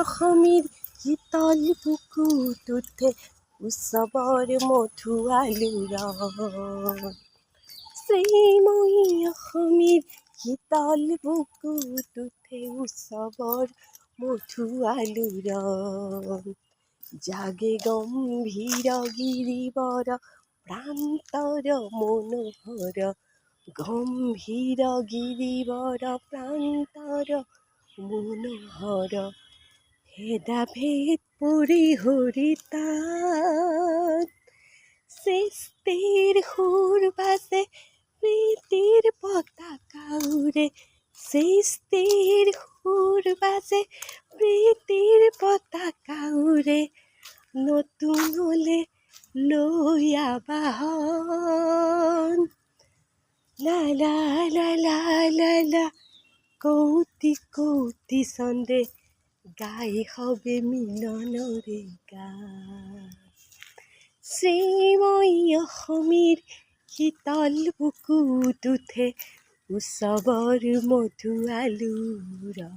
অসমীৰ শীতল বুকুত উঠে উৎসৱৰ মধু আলুৰ শ্ৰীময়ী অসমীৰ শীতল বুকুত উঠে উৎসৱৰ মধু আলুৰ জাগে গম্ভীৰ গিৰিবৰ প্ৰান্তৰ মনোহৰ গম্ভীৰ গিৰিবৰ প্ৰান্তৰ মনোহৰ ভেদাভেদ পৰিহৰিতাত সৃষ্টিৰ সুৰ বাজে প্ৰীতিৰ পতাকা উৰে সৃষ্টিৰ সুৰ বাজে প্ৰীতিৰ পতাকা উৰে নতুনলে লৈ আবাহন লা লা লা লা লা লা কৌটি কৌটি চন্দে গাই হবে মিলনৰে গান শ্ৰীময়ী অসমীৰ শীতল বুকুত উঠে উৎসৱৰ মধু আলুৰ